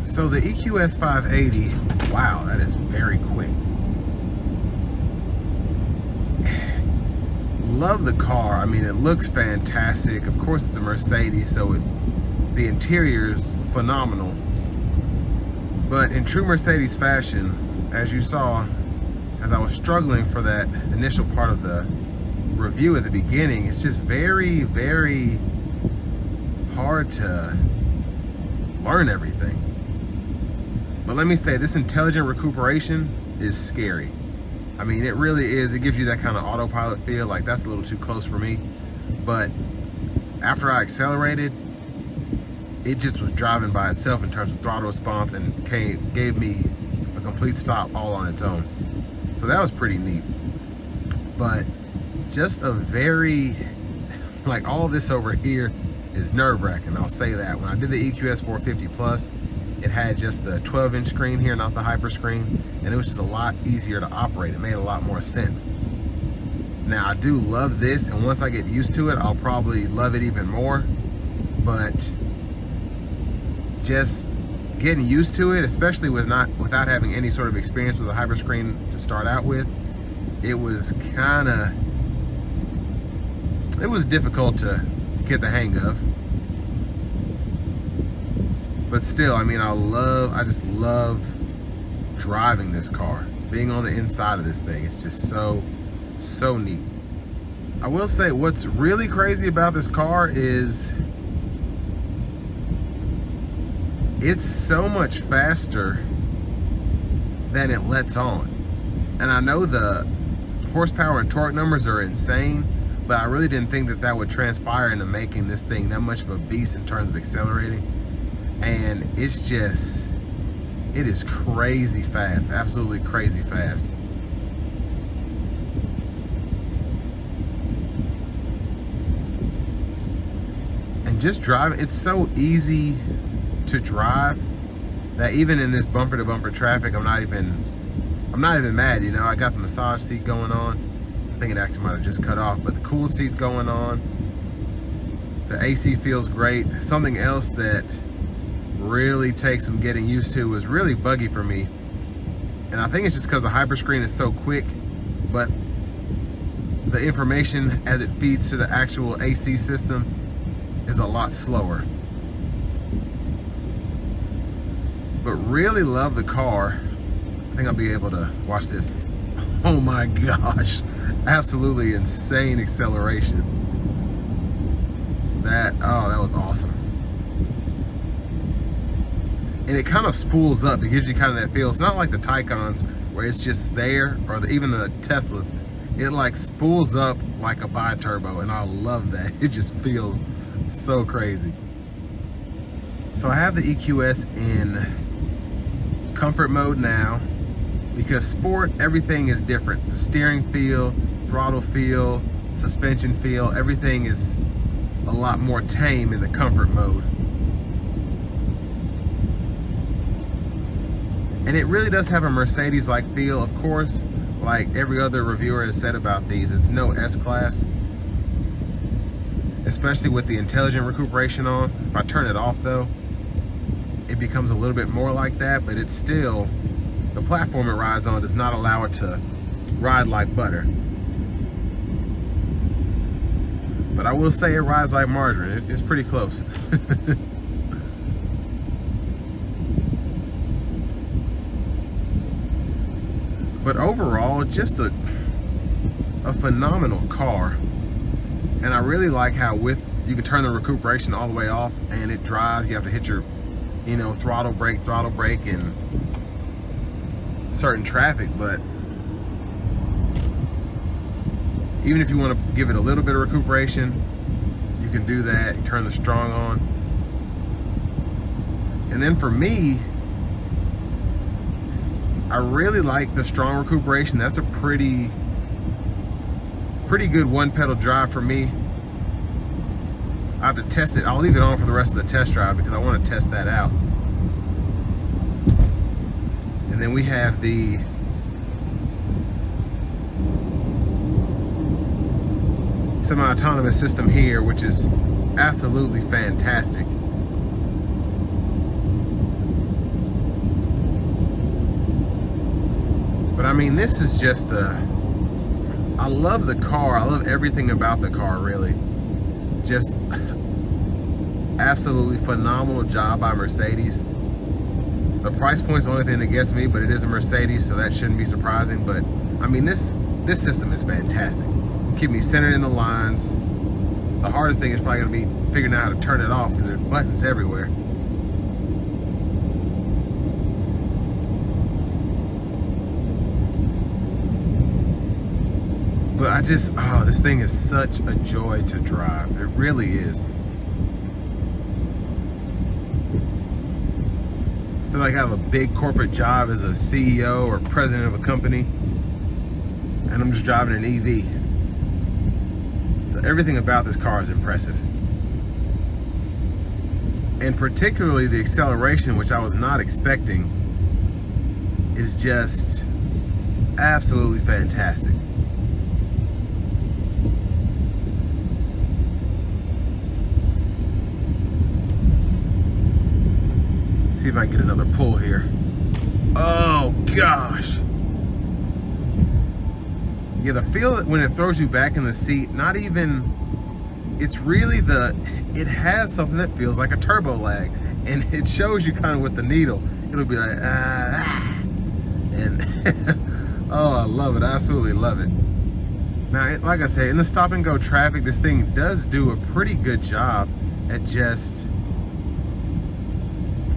So the EQS 580, wow, that is very quick. Love the car. I mean, it looks fantastic. Of course, it's a Mercedes, so the interior is phenomenal. But in true Mercedes fashion, as you saw, as I was struggling for that initial part of the review at the beginning, it's just very, very hard to learn everything. But let me say, this intelligent recuperation is scary. I mean, it really is. It gives you that kind of autopilot feel. Like, that's a little too close for me. But after I accelerated, it just was driving by itself in terms of throttle response, and gave me a complete stop all on its own. So that was pretty neat. But just a very, like, all this over here is nerve-wracking. I'll say that. When I did the EQS 450 Plus, it had just the 12-inch screen here, not the hyper screen, and it was just a lot easier to operate. It made a lot more sense. Now, I do love this, and once I get used to it, I'll probably love it even more. But just getting used to it, especially without having any sort of experience with a hyper screen to start out with, it was difficult to get the hang of. But still, I mean, I just love driving this car. Being on the inside of this thing, it's just so neat. I will say, what's really crazy about this car is it's so much faster than it lets on. And I know the horsepower and torque numbers are insane, but I really didn't think that would transpire into making this thing that much of a beast in terms of accelerating. And it's just, it is crazy fast, absolutely crazy fast. And just driving, it's so easy to drive that even in this bumper to bumper traffic, I'm not even mad. You know, I got the massage seat going on. I think it actually might have just cut off, but the cooled seat's going on. The AC feels great. Something else that really takes some getting used to was really buggy for me, and I think it's just because the hyper screen is so quick, but the information as it feeds to the actual AC system is a lot slower. But really love the car. I think I'll be able to watch this. Oh my gosh, absolutely insane acceleration. That was awesome. And it kind of spools up. It gives you kind of that feel. It's not like the Taycans where it's just there, or even the Teslas. It like spools up like a bi-turbo, and I love that. It just feels so crazy. So I have the EQS in comfort mode now, because sport, everything is different. The steering feel, throttle feel, suspension feel, everything is a lot more tame in the comfort mode. And it really does have a Mercedes-like feel, of course. Like every other reviewer has said about these, it's no S-Class. Especially with the intelligent recuperation on. If I turn it off though, it becomes a little bit more like that, but it's still, the platform it rides on does not allow it to ride like butter. But I will say it rides like margarine. It's pretty close. But overall, just a phenomenal car. And I really like how you can turn the recuperation all the way off and it drives. You have to hit your, throttle brake in certain traffic. But even if you want to give it a little bit of recuperation, you can do that. You turn the strong on. And then for me, I really like the strong recuperation. That's a pretty good one pedal drive for me. I have to test it. I'll leave it on for the rest of the test drive because I want to test that out. And then we have the semi-autonomous system here, which is absolutely fantastic. mean, this is just I love the car. I love everything about the car, really. Just absolutely phenomenal job by Mercedes. The price point's the only thing that gets me, but it is a Mercedes, so that shouldn't be surprising. But I mean, this system is fantastic. Keep me centered in the lines. The hardest thing is probably gonna be figuring out how to turn it off because there's buttons everywhere. But I just, oh, this thing is such a joy to drive. It really is. I feel like I have a big corporate job as a CEO or president of a company, and I'm just driving an EV. So everything about this car is impressive. And particularly the acceleration, which I was not expecting, is just absolutely fantastic. See if I can get another pull here. Oh gosh. Yeah, the feel that when it throws you back in the seat, not even, it's really it has something that feels like a turbo lag. And it shows you kind of with the needle. It'll be like, and oh, I love it. I absolutely love it. Now, like I say, in the stop and go traffic, this thing does do a pretty good job at just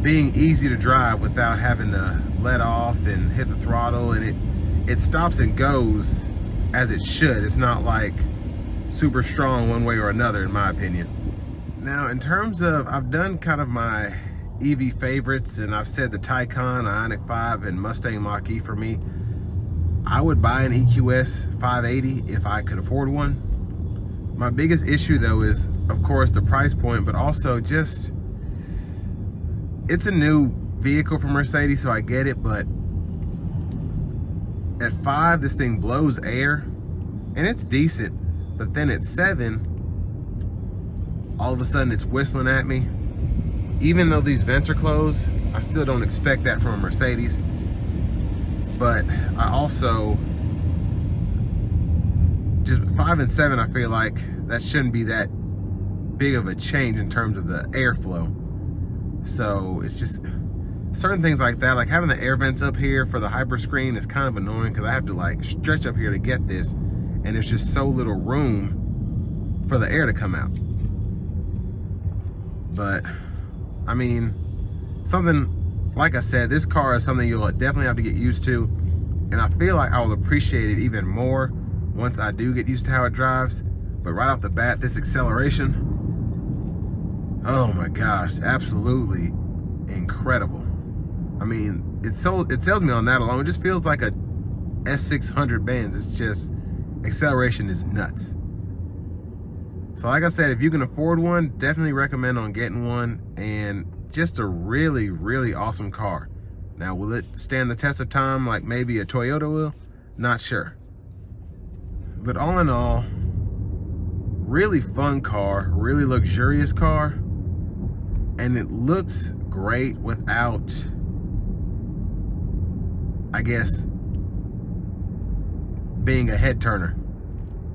being easy to drive without having to let off and hit the throttle, and it stops and goes as it should. It's not like super strong one way or another, in my opinion. Now, in terms of, I've done kind of my EV favorites, and I've said the Taycan, Ioniq 5, and Mustang Mach-E for me. I would buy an EQS 580 if I could afford one. My biggest issue though is, of course, the price point, but also just, it's a new vehicle from Mercedes, so I get it, but at 5, this thing blows air, and it's decent, but then at 7, all of a sudden it's whistling at me. Even though these vents are closed, I still don't expect that from a Mercedes. But I also, just 5 and 7, I feel like that shouldn't be that big of a change in terms of the airflow. So it's just certain things like that, like having the air vents up here for the hyper screen is kind of annoying because I have to like stretch up here to get this, and there's just so little room for the air to come out. But I mean, something, like I said, this car is something you'll definitely have to get used to, and I feel like I will appreciate it even more once I do get used to how it drives. But right off the bat, this acceleration, oh my gosh, absolutely incredible. I mean, it sells me on that alone. It just feels like a S600 Benz. It's just, acceleration is nuts. So like I said, if you can afford one, definitely recommend on getting one, and just a really, really awesome car. Now, will it stand the test of time like maybe a Toyota will? Not sure. But all in all, really fun car, really luxurious car, and it looks great without, I guess, being a head turner,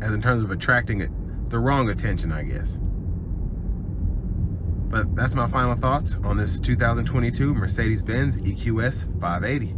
as in terms of attracting the wrong attention, I guess. But that's my final thoughts on this 2022 Mercedes-Benz EQS 580.